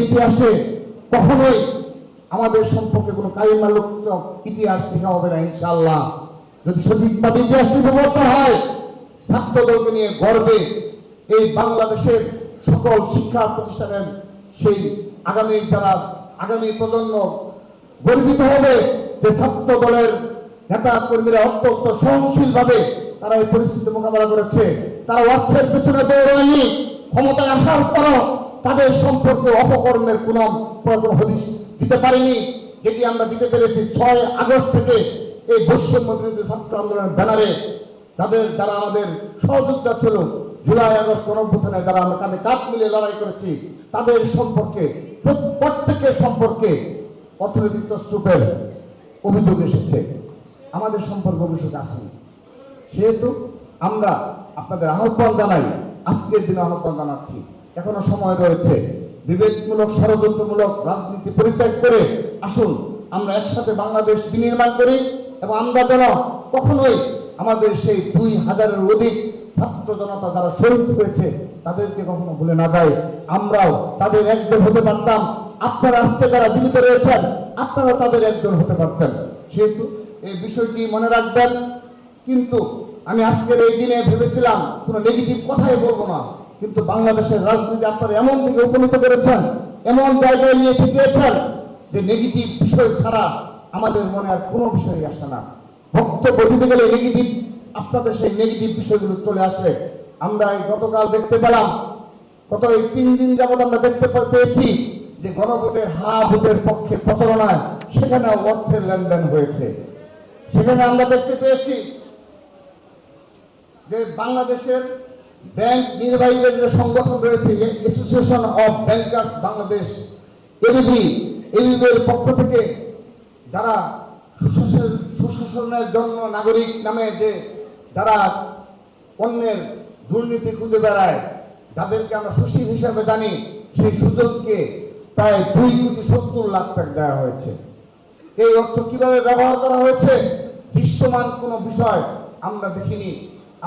ইতিহাসে কখনোই আমাদের সম্পর্কে কোনো কালিমালোচক ইতিহাস লেখা হবে না ইনশাআল্লাহ। যদি সঠিকভাবে ইতিহাসটি বিবর্তন হয়, ছাত্রদলকে নিয়ে গর্বে এই বাংলাদেশের সকল শিক্ষা প্রতিষ্ঠানের সেই আগামী প্রজন্ম গর্বিত হবে যে ছাত্র দলের নেতা কর্মীরা অত্যন্ত সহনশীলভাবে তারা এই পরিস্থিতি মোকাবেলা করেছে। তারা অর্থের পেছনে দৌড়ায়নি, ক্ষমতায় আসার পরও তাদের সম্পর্কে অপকর্মের কোনো হদিশ দিতে পারেনি, যেটি আমরা দিতে পেরেছি 6 আগস্ট থেকে এই বৈষম্য বিরোধী ছাত্র আন্দোলনের ব্যানারে যারা আমাদের সহযোদ্ধা ছিল, জুলাই আগস্ট গণঅভ্যুত্থানে যারা আমরা কাঁধে কাঁধ মিলে লড়াই করেছি, তাদের সম্পর্কে প্রত্যেকের সম্পর্কে অর্থনৈতিক তছরূপের অভিযোগ এসেছে। আমাদের সম্পর্কে অভিযোগ আসেনি। সেহেতু আমরা আপনাদের আহ্বান জানাই, আজকের দিনে আহ্বান জানাচ্ছি, এখনো সময় রয়েছে। বিবেকমূলক ষড়যন্ত্রমূলক রাজনীতি পরিত্যাগ করে আসুন আমরা একসাথে বাংলাদেশ বিনির্মাণ করি এবং আমরা যেন কখনোই আমাদের সেই 2000-এর অধিক ছাত্র জনতা যারা শহীদ হয়েছে তাদেরকে কখনো ভুলে না যায়। আমরাও তাদের একজন হতে পারতাম। আপনারা আজকে যারা জীবিত রয়েছেন আপনারাও তাদের একজন হতে পারতেন। সেহেতু এই বিষয়টি মনে রাখবেন। কিন্তু আমি আজকের এই দিনে ভেবেছিলাম কোনো নেগেটিভ কথাই বলবো না, কিন্তু বাংলাদেশের রাজনীতি আপনারা এমন দিকে উপনীত করেছেন, এমন জায়গায় নিয়ে ঠেকিয়েছেন যে নেগেটিভ বিষয় ছাড়া আমাদের মনে আর কোনো বিষয়ই আসে না। বক্তব্য দিতে গেলে নেগেটিভ আপনাদের সেই নেগেটিভ বিষয়গুলো চলে আসে। আমরা গতকাল দেখতে পেলাম, এই 3 দিন যাবত আমরা দেখতে পেয়েছি যে গণভোটের ভোটের পক্ষে প্রচারণায় সেখানে অর্থের লেনদেন হয়েছে। সেখানে আমরা দেখতে পেয়েছি যে বাংলাদেশের ব্যাংক নির্বাহীদের যে সংগঠন রয়েছে, অ্যাসোসিয়েশন অফ ব্যাংকার্স বাংলাদেশ, এবিবির পক্ষ থেকে যারা সুশাসনের জন্য নাগরিক নামে যারা অন্যের দুর্নীতি খুঁজে বেড়ায়, যাদেরকে আমরা সুশীল হিসাবে জানি, সেই সুযোগকে প্রায় 2,70,00,000 টাকা দেওয়া হয়েছে। এই অর্থ কিভাবে ব্যবহার করা হয়েছে দৃশ্যমান কোনো বিষয় আমরা দেখিনি।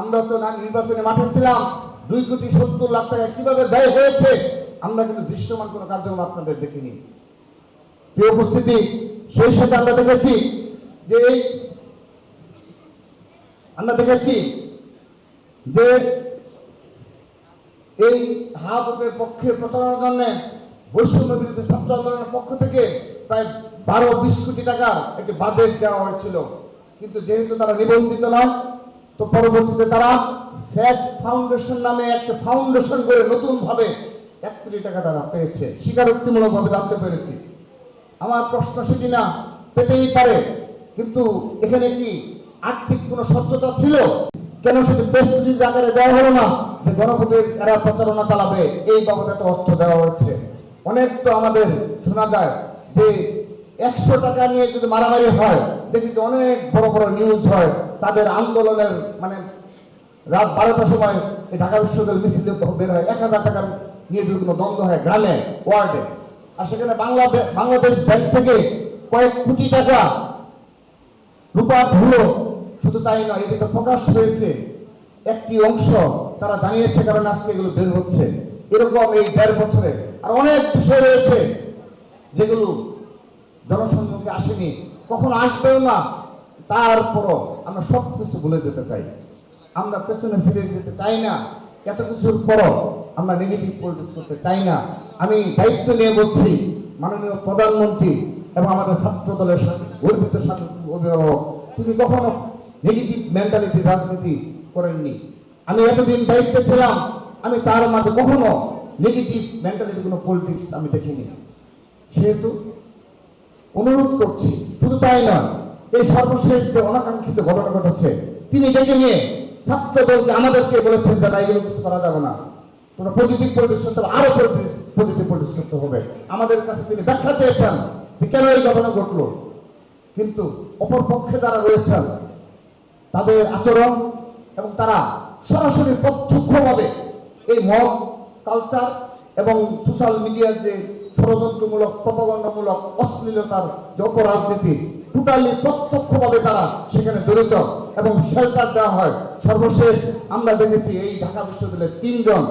আমরা তো নির্বাচনে মাঠে ছিলাম, 2,70,00,000 টাকা কিভাবে ব্যয় হয়েছে আমরা কিন্তু দৃশ্যমান কোনো কার্যক্রম আপনাদের দেখিনি। প্রিয় উপস্থিতি, সেই সাথে আমরা দেখেছি যে এই ভোটের পক্ষে প্রচারণার জন্য বৈষম্য বিরোধী ছাত্র আন্দোলনের পক্ষ থেকে প্রায় 12-20 কোটি টাকার একটি বাজেট দেওয়া হয়েছিল। কিন্তু যেহেতু তারা নিবন্ধিত নয়, তো পরবর্তীতে তারা স্যাট ফাউন্ডেশন নামে একটা ফাউন্ডেশন করে নতুন ভাবে 1 কোটি টাকা তারা পেয়েছে, স্বীকারোক্তিমূলক ভাবে জানতে পেরেছি। আমার প্রশ্ন সেটি না, পেতেই পারে, কিন্তু এখানে কি আর্থিক কোনো স্বচ্ছতা ছিল? কেন সেটি প্রেস রিলিজ আকারে দেওয়া হলো না যে গণভোটের এরা প্রচারণা চালাবে, এই বাবদ এত অর্থ দেওয়া হয়েছে? অনেক তো আমাদের শোনা যায় যে 100 টাকা নিয়ে যদি মারামারি হয়, দেখি যে অনেক বড় বড় নিউজ হয়। তাদের আন্দোলনের রাত 12টার সময় ঢাকা বিশ্ববিদ্যালয় মিছিল বের হয়, 1000 টাকা নিয়ে যদি কোনো দ্বন্দ্ব হয় গ্রামে, ওয়ার্ডে, আর সেখানে বাংলাদেশ ব্যাংক থেকে কয়েক কোটি টাকা লুপাট হলো। শুধু তাই নয়, এদিকে প্রকাশ হয়েছে একটি অংশ তারা জানিয়েছে, কারণ আজকে এগুলো বের হচ্ছে। এরকম এই 1.5 বছরে আর অনেক বিষয় রয়েছে যেগুলো জনসম্মুখে আসেনি, কখনো আসবেও না। তারপরও আমরা সব কিছু ভুলে যেতে চাই, আমরা পেছনে ফিরে যেতে চাই না। এত কিছুর পরও আমরা নেগেটিভ পলিটিক্স করতে চাই না। আমি দায়িত্ব নিয়ে বলছি, মাননীয় প্রধানমন্ত্রী এবং আমাদের ছাত্র দলের গর্বিত অভিভাবক, তিনি কখনো নেগেটিভ মেন্টালিটি রাজনীতি করেননি। আমি এতদিন দায়িত্বে ছিলাম, আমি তার মাঝে কখনো নেগেটিভ মেন্টালিটি কোনো পলিটিক্স আমি দেখিনি। সেহেতু অনুরোধ করছি, শুধু তাই নয়, এই সর্বশেষ যে অনাকাঙ্ক্ষিত ঘটনা ঘটেছে, তিনি ডেকে নিয়ে ছাত্র দলকে আমাদেরকে বলেছেন যে এগুলো কিছু করা যাবে না, তোমরা পজিটিভ পলিটিক্স করতে হবে, আরো পজিটিভ পলিটিক্স করতে হবে। আমাদের কাছে তিনি ব্যাখ্যা চেয়েছেন যে কেন এই ঘটনা ঘটলো। কিন্তু অপর পক্ষে যারা রয়েছেন তাদের আচরণ এবং তারা সরাসরি প্রত্যক্ষভাবে এই মব কালচার এবং সোশ্যাল মিডিয়ার যে ষড়যন্ত্রমূলক প্রপাগান্ডামূলক অশ্লীলতার যে অপরাজনীতি, টোটালি প্রত্যক্ষভাবে তারা সেখানে জড়িত এবং শেল্টার দেওয়া হয়। সর্বশেষ আমরা দেখেছি এই ঢাকা বিশ্ববিদ্যালয়ের 3 জন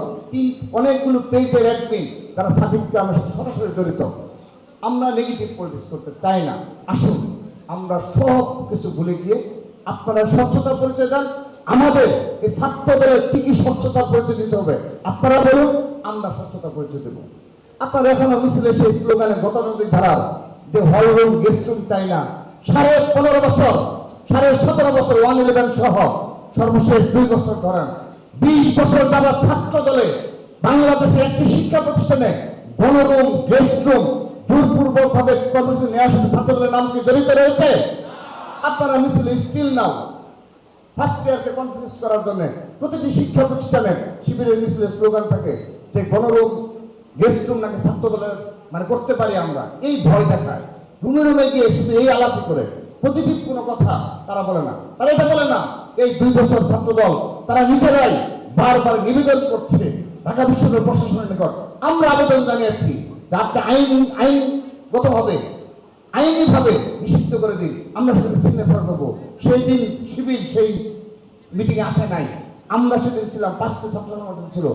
অনেকগুলো পেজের অ্যাডমিন যারা সাদিককে আমার সাথে সরাসরি জড়িত। আমরা নেগেটিভ পলিটিক্স করতে চাই না। আসুন আমরা সব কিছু ভুলে গিয়ে আপনারা স্বচ্ছতার পরিচয় দেন। আমাদের এই ছাত্রদের কি কি স্বচ্ছতার পরিচয় দিতে হবে আপনারা বলুন, আমরা স্বচ্ছতার পরিচয় দেব। আপনারা এখনো মিছিলে সেই স্লোগানে গতানুগতিক ধারার যে হল রুম গেস্ট রুম চাই না, 15.5 বছর 17.5 বছর 111 সহ সর্বশেষ 2 বছর ধরেন 20 বছর যারা ছাত্র দলে বাংলাদেশের একটি শিক্ষা প্রতিষ্ঠানে গণরুম গেস্ট রুম জোরপূর্বক ভাবে কর্মসূচি নেওয়ার সাথে ছাত্র দলের নাম কি জড়িত রয়েছে? আপনারা মিছিলে স্টিল নাও ফার্স্ট ইয়ারকে কনফিউজ করার জন্য প্রতিটি শিক্ষা প্রতিষ্ঠানে শিবিরের মিছিলে স্লোগান থাকে যে গণরুম গেস্ট রুম নাকি ছাত্র দলের মানে করতে পারি আমরা, এই ভয় দেখায়। রুমে রুমে গিয়ে শুধু এই আলাপ করে পজিটিভ কোনো কথা তারা বলে না। তারা এটা বলে না এই 2 বছর ছাত্র দল তারা নিজেরাই বারবার নিবেদন করছে ঢাকা বিশ্ববিদ্যালয় প্রশাসনের নিকট। আমরা আবেদন জানিয়েছি যে আপনি আইনগতভাবে আইনিভাবে নিষিদ্ধ করে দিন, আমরা সেটাকে সিগনেচার করবো। সেই দিন শিবির সেই মিটিংয়ে আসে নাই। আমরা সেদিন ছিলাম, 5টি ছাত্র সংগঠন ছিল।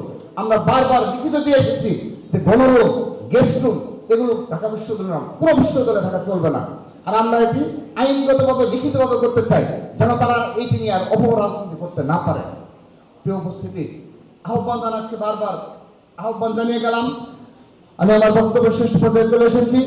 আমরা বারবার লিখিত দিয়ে এসেছি যে গণরুম গেস্ট রুম এগুলো ঢাকা বিশ্ববিদ্যালয় পুরো বিশ্ববিদ্যালয়ে থাকা চলবে না। আর আমরা এটি আইনগতভাবে লিখিতভাবে করতে চাই যেন তারা এইটি নিয়ে আর অপরাজনীতি করতে না পারে। প্রিয় উপস্থিতি, আহ্বান জানাচ্ছি, বারবার আহ্বান জানিয়ে গেলাম। আমি আমার বক্তব্য শেষ পর্যায়ে চলে এসেছি।